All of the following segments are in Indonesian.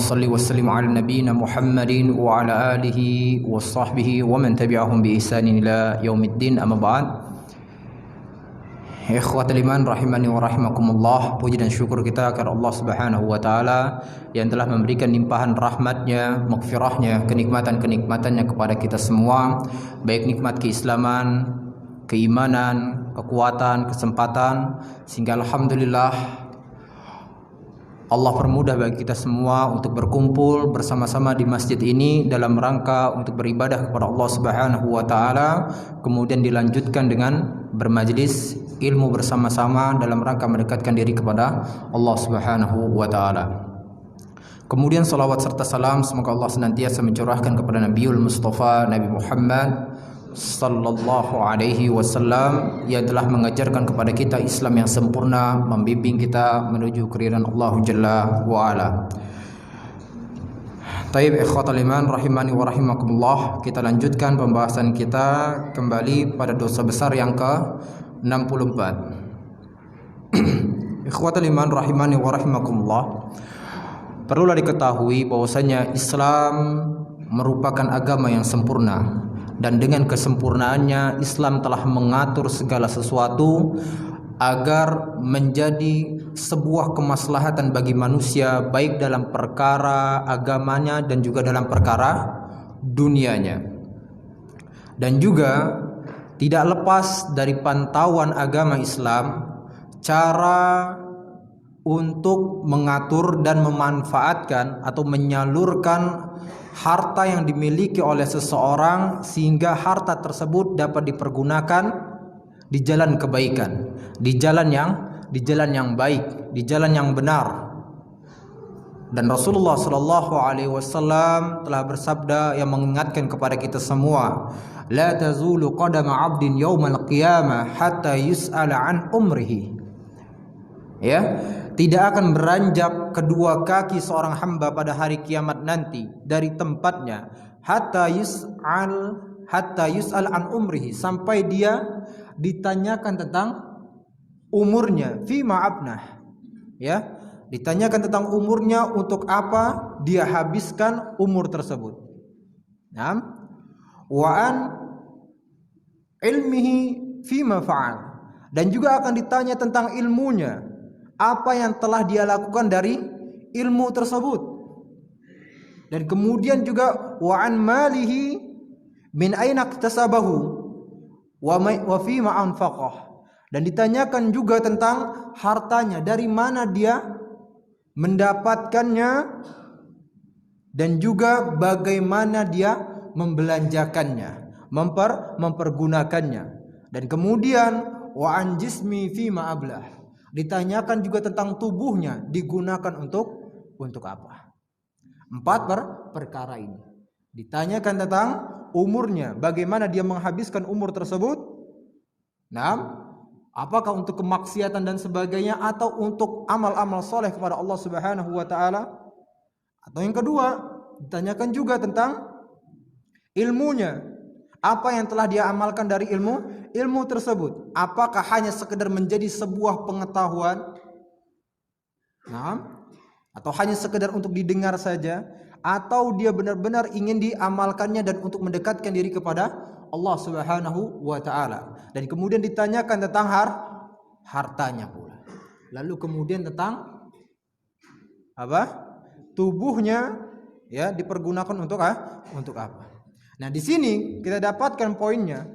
salli wa sallim ala nabiyyina Muhammadin wa ala alihi wa sahbihi wa man tabi'ahum bi ihsanin ila yaumiddin, amma ba'd. Ikhwatul iman rahimani wa rahimakumullah. Puji dan syukur kita kepada Allah Subhanahu wa taala yang telah memberikan limpahan rahmatnya, maghfirahnya, kenikmatan-kenikmatannya kepada kita semua, baik nikmat keislaman, keimanan, kekuatan, kesempatan, sehingga alhamdulillah Allah permudah bagi kita semua untuk berkumpul bersama-sama di masjid ini dalam rangka untuk beribadah kepada Allah Subhanahu wa taala, kemudian dilanjutkan dengan bermajlis ilmu bersama-sama dalam rangka mendekatkan diri kepada Allah Subhanahu wa taala. Kemudian salawat serta salam semoga Allah senantiasa mencurahkan kepada Nabiul Mustafa Nabi Muhammad sallallahu alaihi wasallam yang telah mengajarkan kepada kita Islam yang sempurna, membimbing kita menuju keridhaan Allah Jalla wa ala. Taib ikhwatal iman rahimani wa rahimakumullah, kita lanjutkan pembahasan kita kembali pada dosa besar yang ke-64. Ikhwatal iman rahimani wa rahimakumullah, perlulah diketahui bahwasanya Islam merupakan agama yang sempurna, dan dengan kesempurnaannya Islam telah mengatur segala sesuatu agar menjadi sebuah kemaslahatan bagi manusia, baik dalam perkara agamanya dan juga dalam perkara dunianya. Dan juga tidak lepas dari pantauan agama Islam cara untuk mengatur dan memanfaatkan atau menyalurkan harta yang dimiliki oleh seseorang sehingga harta tersebut dapat dipergunakan di jalan kebaikan, di jalan yang baik, di jalan yang benar. Dan Rasulullah sallallahu alaihi wasallam telah bersabda yang mengingatkan kepada kita semua, la tazulu qadama 'abdin yaumal qiyamah hatta yus'ala an umrihi. Ya, tidak akan beranjak kedua kaki seorang hamba pada hari kiamat nanti dari tempatnya hatta yus'al an umrihi, sampai dia ditanyakan tentang umurnya, fima abnah. Ya, ditanyakan tentang umurnya, untuk apa dia habiskan umur tersebut. Naam, wa an ilmihi fima fa'al, dan juga akan ditanya tentang ilmunya, apa yang telah dia lakukan dari ilmu tersebut. Dan kemudian juga wa an malihi min aina iktasabahu wa fi ma anfaqah, dan ditanyakan juga tentang hartanya, dari mana dia mendapatkannya dan juga bagaimana dia membelanjakannya, mempergunakannya. Dan kemudian wa an jismi fi ma ablah, ditanyakan juga tentang tubuhnya, digunakan untuk apa. 4 perkara ini. Ditanyakan tentang umurnya, bagaimana dia menghabiskan umur tersebut. 6, apakah untuk kemaksiatan dan sebagainya atau untuk amal-amal soleh kepada Allah Subhanahu wa taala. Atau yang kedua, ditanyakan juga tentang ilmunya, apa yang telah dia amalkan dari ilmu tersebut. Apakah hanya sekedar menjadi sebuah pengetahuan, atau hanya sekedar untuk didengar saja, atau dia benar-benar ingin diamalkannya dan untuk mendekatkan diri kepada Allah Subhanahu wa taala. Dan kemudian ditanyakan tentang hartanya pula. Lalu kemudian tentang tubuhnya, ya, dipergunakan untuk apa. Nah, di sini kita dapatkan poinnya,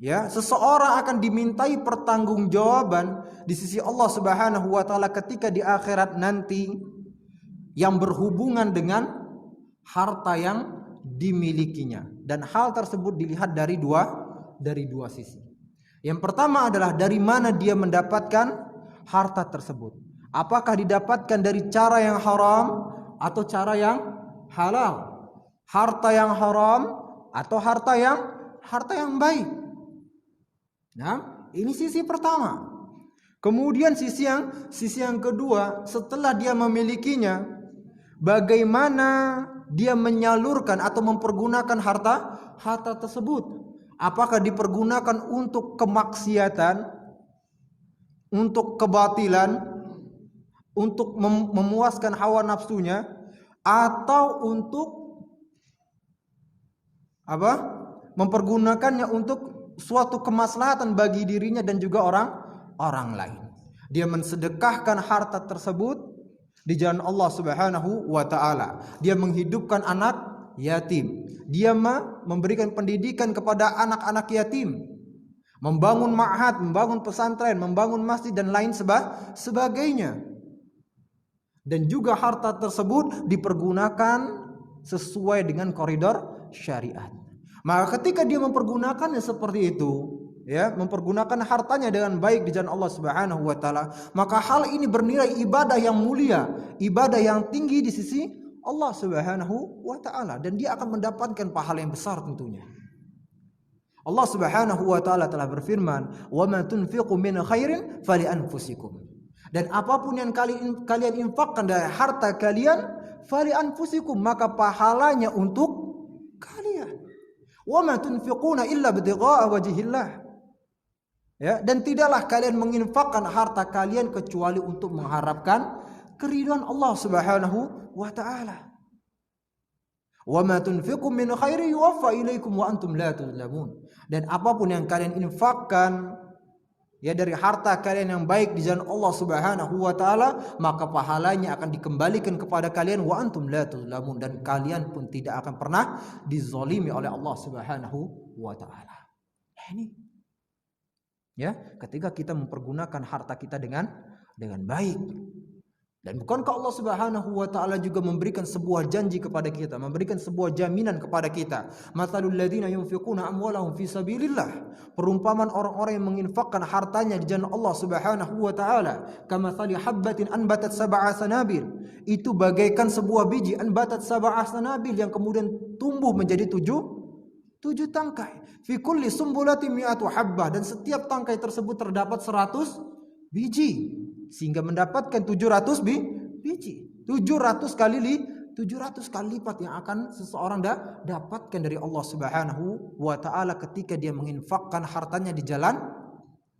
ya, seseorang akan dimintai pertanggungjawaban di sisi Allah Subhanahu wa taala ketika di akhirat nanti yang berhubungan dengan harta yang dimilikinya. Dan hal tersebut dilihat dari dua sisi. Yang pertama adalah dari mana dia mendapatkan harta tersebut. Apakah didapatkan dari cara yang haram atau cara yang halal? Harta yang haram atau harta yang baik? Nah, ini sisi pertama. Kemudian sisi yang kedua, setelah dia memilikinya, bagaimana dia menyalurkan atau mempergunakan harta tersebut? Apakah dipergunakan untuk kemaksiatan, untuk kebatilan, untuk memuaskan hawa nafsunya, atau untuk apa? Mempergunakannya untuk suatu kemaslahatan bagi dirinya dan juga orang lain. Dia mensedekahkan harta tersebut di jalan Allah Subhanahu wa taala. Dia menghidupkan anak yatim. Dia memberikan pendidikan kepada anak-anak yatim. Membangun ma'had, membangun pesantren, membangun masjid dan lain sebagainya. Dan juga harta tersebut dipergunakan sesuai dengan koridor syariat. Maka ketika dia mempergunakannya seperti itu, ya, mempergunakan hartanya dengan baik di jalan Allah Subhanahu wa taala, maka hal ini bernilai ibadah yang mulia, ibadah yang tinggi di sisi Allah Subhanahu wa taala, dan dia akan mendapatkan pahala yang besar tentunya. Allah Subhanahu wa taala telah berfirman, "Wa ma tunfiqu min khairin fali anfusikum." Dan apapun yang kalian infakkan dari harta kalian, fali anfusikum, maka pahalanya untuk kalian. Wa ma tunfiquna illa ibtigha'a wajhillah. Ya, dan tidaklah kalian menginfakkan harta kalian kecuali untuk mengharapkan keridhaan Allah Subhanahu wa taala. Wa ma tunfiqu min khairin yuwaffa ilaikum wa antum la tuzlamun. Dan apapun yang kalian infakkan, ya, dari harta kalian yang baik di jalan Allah Subhanahu wa taala, maka pahalanya akan dikembalikan kepada kalian wa antum la tuzlamun, dan kalian pun tidak akan pernah dizalimi oleh Allah Subhanahu wa taala. Ini, ya, ketika kita mempergunakan harta kita dengan baik. Dan bukankah Allah Subhanahu wa taala juga memberikan sebuah janji kepada kita, memberikan sebuah jaminan kepada kita? Matsalul ladzina yunfiquna amwalahum fi sabilillah. Perumpamaan orang-orang yang menginfakkan hartanya di jalan Allah Subhanahu wa taala, kamatsali habbatin anbatat sab'a sanabil. Itu bagaikan sebuah biji, anbatat sab'a sanabil, yang kemudian tumbuh menjadi tujuh tangkai. Fi kulli sumbulatin mi'atu habbah, dan setiap tangkai tersebut terdapat 100 biji. Sehingga mendapatkan 700 biji. 700 kali lipat yang akan seseorang dapatkan dari Allah Subhanahu wa taala ketika dia menginfakkan hartanya di jalan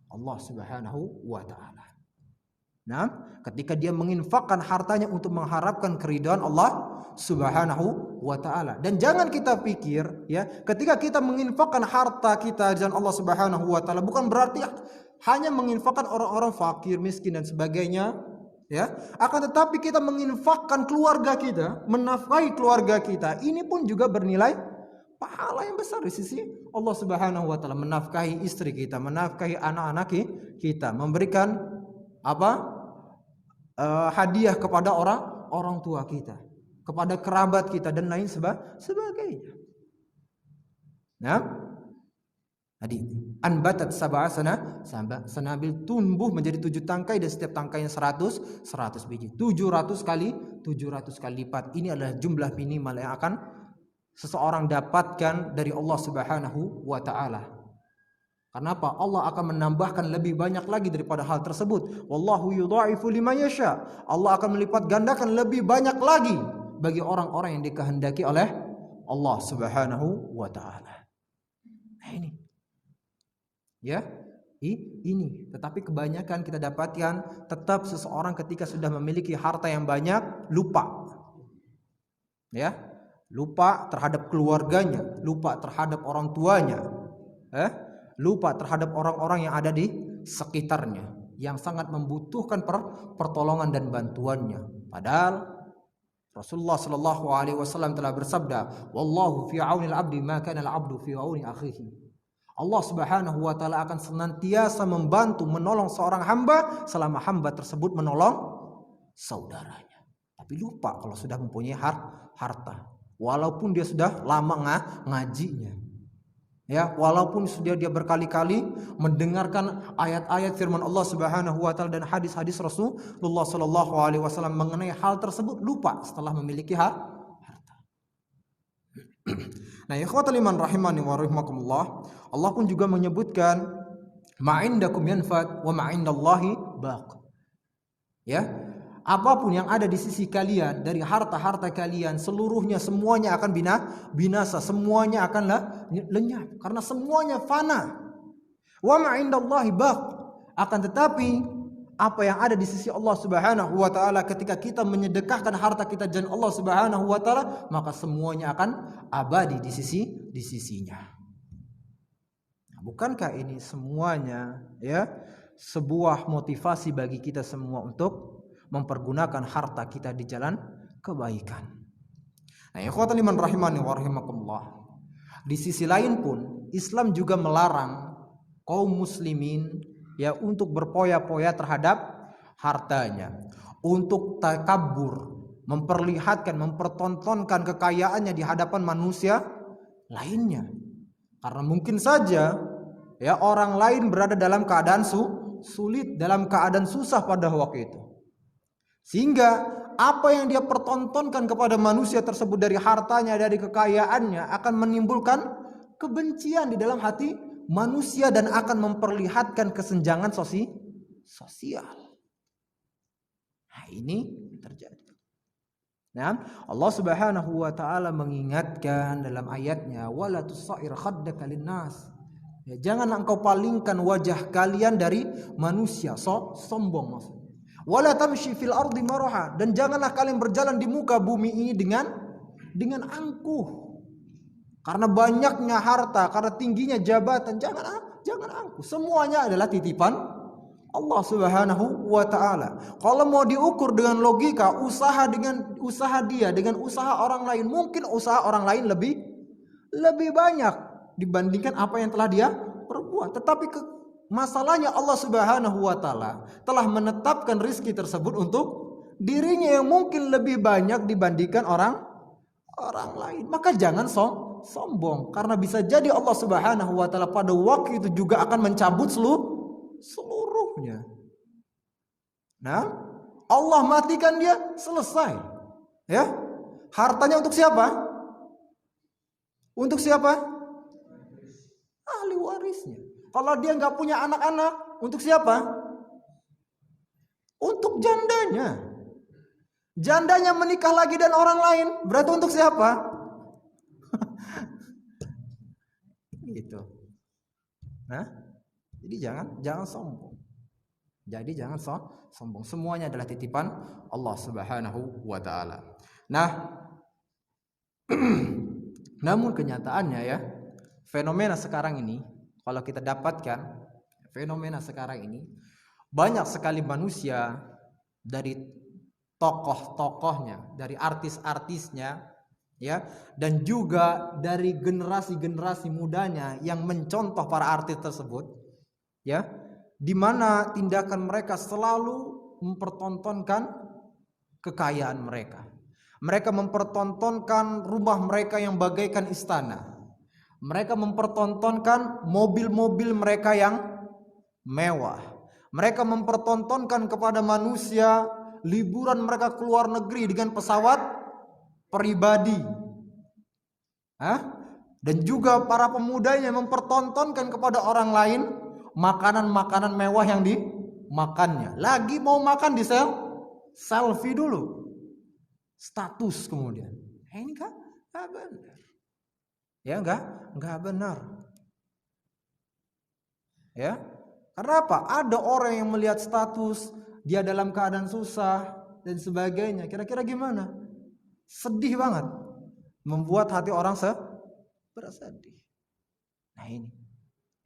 Allah Subhanahu wa taala. Nah, ketika dia menginfakkan hartanya untuk mengharapkan keridhaan Allah Subhanahu wa taala. Dan jangan kita pikir, ya, ketika kita menginfakkan harta kita di jalan Allah Subhanahu wa taala, bukan berarti hanya menginfakkan orang-orang fakir, miskin dan sebagainya, ya. Akan tetapi kita menginfakkan keluarga kita, menafkahi keluarga kita, ini pun juga bernilai pahala yang besar di sisi Allah Subhanahu wa taala. Menafkahi istri kita, menafkahi anak-anak kita, memberikan hadiah kepada orang tua kita, kepada kerabat kita dan lain sebagainya. Nah, tadi anbatat sab'a sanabil, tumbuh menjadi 7 tangkai dan setiap tangkainya 100 biji. 700 kali lipat. Ini adalah jumlah minimal yang akan seseorang dapatkan dari Allah Subhanahu wa taala. Kenapa? Allah akan menambahkan lebih banyak lagi daripada hal tersebut. Wallahu yudha'ifu liman yasha. Allah akan melipat gandakan lebih banyak lagi bagi orang-orang yang dikehendaki oleh Allah Subhanahu wa taala. Nah, ini. Ya, ini. Tetapi kebanyakan kita dapatkan tetap seseorang ketika sudah memiliki harta yang banyak lupa. Ya, lupa terhadap keluarganya, lupa terhadap orang tuanya. Lupa terhadap orang-orang yang ada di sekitarnya yang sangat membutuhkan pertolongan dan bantuannya. Padahal Rasulullah sallallahu alaihi wasallam telah bersabda, "Wallahu fi 'aunil 'abdi ma kana al-'abdu fi 'auni akhihi." Allah Subhanahu wa taala akan senantiasa membantu, menolong seorang hamba selama hamba tersebut menolong saudaranya. Tapi lupa kalau sudah mempunyai harta. Walaupun dia sudah lama ngajinya. Ya, walaupun sudah dia berkali-kali mendengarkan ayat-ayat firman Allah Subhanahu wa taala dan hadis-hadis Rasulullah sallallahu alaihi wasallam mengenai hal tersebut, lupa setelah memiliki harta. Nah, ikhwatal iman rahimani wa rahimakumullah, Allah pun juga menyebutkan ma'indakum yanfad wa ma'indallahi baq. Ya, apapun yang ada di sisi kalian dari harta-harta kalian, seluruhnya semuanya akan binasa, semuanya akan lenyap karena semuanya fana. Wa ma'indallahi baq. Akan tetapi apa yang ada di sisi Allah Subhanahu wa taala ketika kita menyedekahkan harta kita jalan Allah Subhanahu wa taala, maka semuanya akan abadi di sisinya. Nah, bukankah ini semuanya ya sebuah motivasi bagi kita semua untuk mempergunakan harta kita di jalan kebaikan. Nah, ikhwatan liman rahimani wa rahimakumullah. Di sisi lain pun Islam juga melarang kaum muslimin ya untuk berpoya-poya terhadap hartanya, untuk takabur, memperlihatkan, mempertontonkan kekayaannya di hadapan manusia lainnya. Karena mungkin saja ya orang lain berada dalam keadaan sulit, dalam keadaan susah pada waktu itu. Sehingga apa yang dia pertontonkan kepada manusia tersebut dari hartanya, dari kekayaannya akan menimbulkan kebencian di dalam hati manusia dan akan memperlihatkan kesenjangan sosial. Nah, ini terjadi. Nah, Allah Subhanahu wa taala mengingatkan dalam ayatnya, wala tusair khaddaka linnas. Ya, jangan engkau palingkan wajah kalian dari manusia, sombong maksudnya. Wala tamshi fil ardi maraha, dan janganlah kalian berjalan di muka bumi ini dengan angkuh. Karena banyaknya harta, karena tingginya jabatan, jangan angkuh. Semuanya adalah titipan Allah Subhanahu wa taala. Kalau mau diukur dengan logika, usaha dengan usaha orang lain, mungkin usaha orang lain lebih banyak dibandingkan apa yang telah dia perbuat. Tetapi masalahnya Allah Subhanahu wa taala telah menetapkan rizki tersebut untuk dirinya yang mungkin lebih banyak dibandingkan orang lain. Maka jangan sombong, karena bisa jadi Allah Subhanahu wa taala pada waktu itu juga akan mencabut seluruhnya. Nah, Allah matikan dia, selesai. Ya. Hartanya untuk siapa? Untuk siapa? Ahli warisnya. Kalau dia nggak punya anak-anak, untuk siapa? Untuk jandanya. Jandanya menikah lagi dan orang lain, berarti untuk siapa? Gitu. Nah, jadi jangan sombong. Jadi jangan sombong. Semuanya adalah titipan Allah Subhanahu wa taala. Nah, namun kenyataannya ya, fenomena sekarang ini, kalau kita dapatkan fenomena sekarang ini, banyak sekali manusia dari tokoh-tokohnya, dari artis-artisnya, ya, dan juga dari generasi-generasi mudanya yang mencontoh para artis tersebut, ya, di mana tindakan mereka selalu mempertontonkan kekayaan mereka. Mereka mempertontonkan rumah mereka yang bagaikan istana. Mereka mempertontonkan mobil-mobil mereka yang mewah. Mereka mempertontonkan kepada manusia liburan mereka ke luar negeri dengan pesawat pribadi. Dan juga para pemudanya mempertontonkan kepada orang lain makanan-makanan mewah yang dimakannya. Lagi mau makan di selfie dulu. Status kemudian. Ini kan enggak benar. Ya enggak benar. Ya. Karena apa? Ada orang yang melihat status dia dalam keadaan susah dan sebagainya. Kira-kira gimana? Sedih banget. Membuat hati orang bersedih. Nah ini.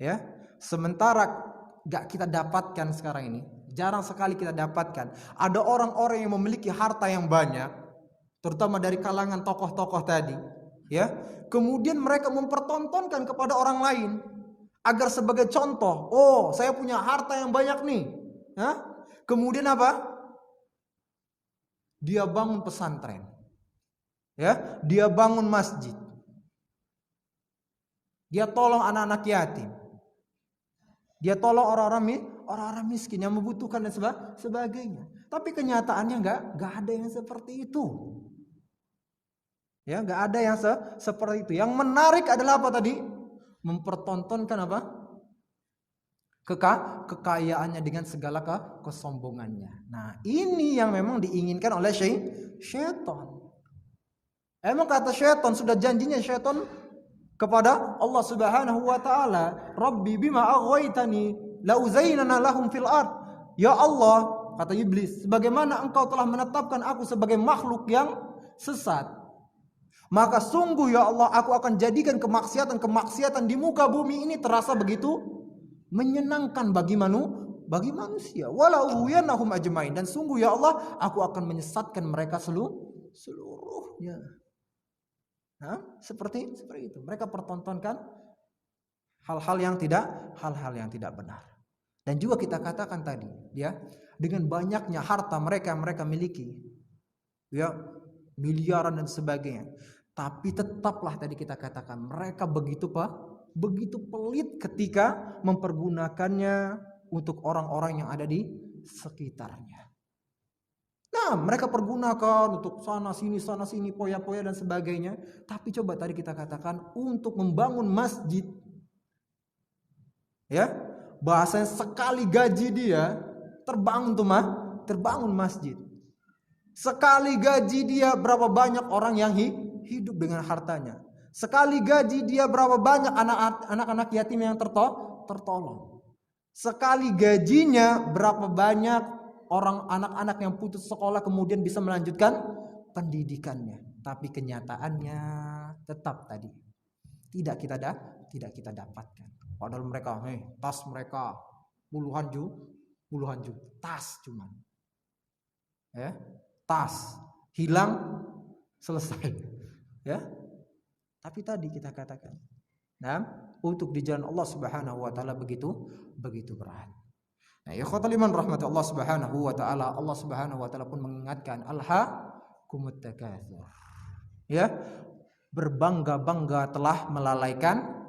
Ya. Sementara enggak kita dapatkan sekarang ini, jarang sekali kita dapatkan. Ada orang-orang yang memiliki harta yang banyak, terutama dari kalangan tokoh-tokoh tadi, ya. Kemudian mereka mempertontonkan kepada orang lain agar sebagai contoh, oh saya punya harta yang banyak nih. Kemudian apa? Dia bangun pesantren, ya, dia bangun masjid, dia tolong anak-anak yatim, dia tolong orang-orang miskin yang membutuhkan dan sebagainya. Tapi kenyataannya nggak ada yang seperti itu. Ya, nggak ada yang seperti itu. Yang menarik adalah apa tadi? Mempertontonkan apa? Kekayaannya dengan segala kesombongannya. Nah, ini yang memang diinginkan oleh syaitan. Emang kata syaitan, sudah janjinya syaitan kepada Allah Subhanahu wa taala, Rabbi bima aghwaytani la uzayyinana lahum fil ard. Ya Allah, kata iblis, sebagaimana engkau telah menetapkan aku sebagai makhluk yang sesat, maka sungguh ya Allah, aku akan jadikan kemaksiatan di muka bumi ini terasa begitu menyenangkan bagi manusia. Walau yanahum ajmain, dan sungguh ya Allah, aku akan menyesatkan mereka seluruhnya. Nah, seperti itu. Mereka pertontonkan hal-hal yang tidak benar. Dan juga kita katakan tadi, ya, dengan banyaknya harta mereka miliki, ya, miliaran dan sebagainya, tapi tetaplah tadi kita katakan mereka begitu pelit ketika mempergunakannya untuk orang-orang yang ada di sekitarnya. Nah, mereka pergunakan untuk sana sini, poya-poya dan sebagainya. Tapi coba tadi kita katakan untuk membangun masjid, ya, bahasanya sekali gaji dia terbangun masjid. Sekali gaji dia berapa banyak orang yang hidup dengan hartanya. Sekali gaji dia berapa banyak anak-anak yatim yang tertolong. Sekali gajinya berapa banyak orang anak-anak yang putus sekolah kemudian bisa melanjutkan pendidikannya. Tapi kenyataannya tetap tadi tidak kita dapatkan. Padahal mereka, tas mereka puluhan juta tas cuman, ya, tas hilang selesai, ya. Tapi tadi kita katakan, nah, untuk di jalan Allah Subhanahu wa taala begitu berat. Nah, ikhwatal iman rahmat Allah Subhanahu wa taala, Allah Subhanahu wa taala pun mengingatkan alhaakumut takatsur. Ya, berbangga-bangga telah melalaikan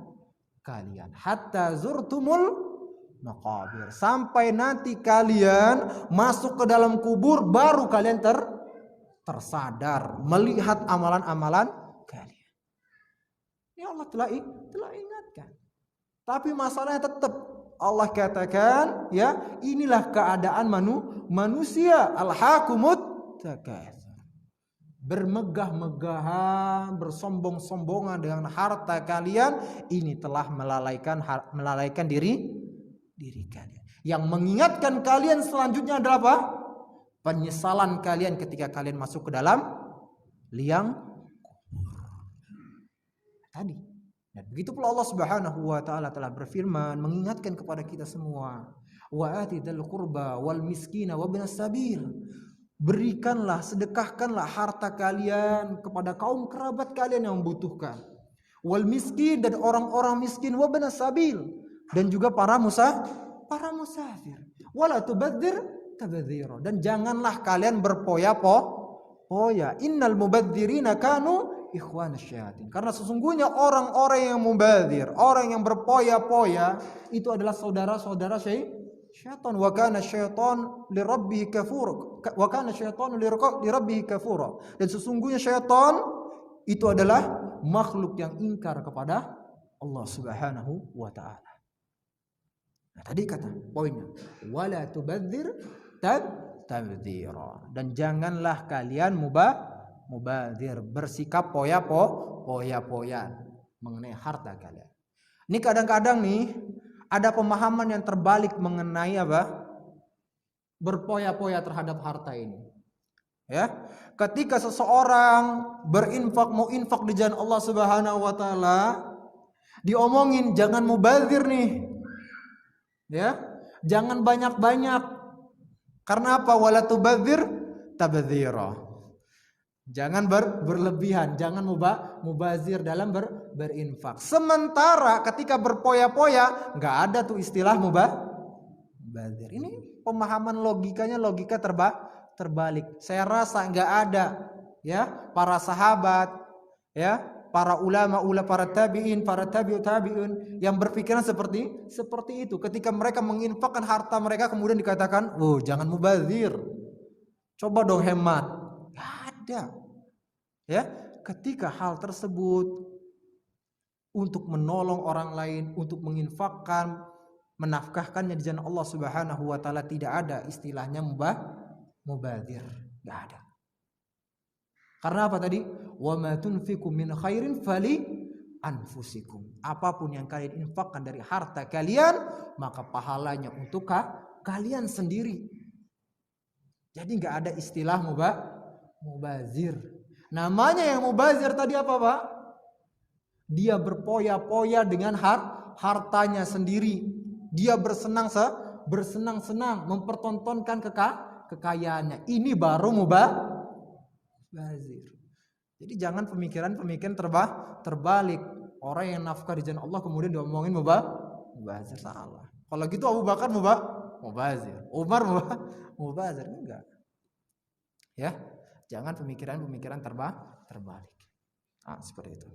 kalian hatta zurtumul maqabir, sampai nanti kalian masuk ke dalam kubur baru kalian tersadar melihat amalan-amalan kalian. Ya Allah telah ingatkan. Tapi masalahnya tetap Allah katakan, ya, inilah keadaan manusia, alhaakumut takatsur. Bermegah-megahan, bersombong-sombongan dengan harta kalian, ini telah melalaikan diri kalian. Yang mengingatkan kalian selanjutnya adalah apa? Penyesalan kalian ketika kalian masuk ke dalam liang kubur. Tadi. Dan begitu pula Allah Subhanahu wa taala telah berfirman mengingatkan kepada kita semua, wa atidal qurba wal miskina wa ibnas sabil. Berikanlah, sedekahkanlah harta kalian kepada kaum kerabat kalian yang membutuhkan. Wal miskin, dan orang-orang miskin, wa ibnas sabil, dan juga para musafir. Wala tubadzir tabdzira, dan janganlah kalian berpoya-poya. Innal mubadzirina kanu ikhwan syayatin, karena sesungguhnya orang-orang yang mubadzir, orang yang berpoya-poya itu adalah saudara-saudara syaitan. Wa kana syaitan lirabbih kafur, wa kana syaitanu lirabbih kafura, dan sesungguhnya syaitan itu adalah makhluk yang ingkar kepada Allah Subhanahu wa taala. Nah, tadi kata poinnya wala tubadzir tabdzira, dan janganlah kalian mubadzir, bersikap poya-poya mengenai harta kalian. Ini kadang-kadang nih ada pemahaman yang terbalik mengenai apa? Berpoya-poya terhadap harta ini. Ya, ketika seseorang mau infak di jalan Allah Subhanahu wa taala, diomongin jangan mubadzir nih. Ya, jangan banyak-banyak. Karena apa? Wala tubadzir tabdzira. Jangan berlebihan, jangan mubazir dalam berinfak. Sementara ketika berpoya-poya nggak ada tuh istilah mubazir. Ini pemahaman logikanya logika terbalik. Saya rasa nggak ada, ya, para sahabat, ya, para ulama, para tabi'in, para tabi'un yang berpikiran seperti itu. Ketika mereka menginfakkan harta mereka kemudian dikatakan, "Oh, jangan mubazir. Coba dong hemat." Nggak ada. Ya, ketika hal tersebut untuk menolong orang lain, untuk menginfakkan, menafkahkannya di jalan Allah Subhanahu wa taala, tidak ada istilahnya mubadzir, enggak ada. Karena apa tadi? Wa ma tunfiqu min khairin fali anfusikum. Apapun yang kalian infakkan dari harta kalian, maka pahalanya untuk kalian sendiri. Jadi nggak ada istilah mubazir. Namanya yang mubazir tadi apa, Pak? Dia berpoya-poya dengan hartanya sendiri. Dia bersenang-senang mempertontonkan kekayaannya. Ini baru mubazir. Jadi jangan pemikiran-pemikiran terbalik. Orang yang nafkah di jalan Allah kemudian diomongin mubazir, salah. Kalau gitu Abu Bakar mubazir, Umar mubazir, enggak. Ya, jangan pemikiran-pemikiran terbalik. Seperti itu.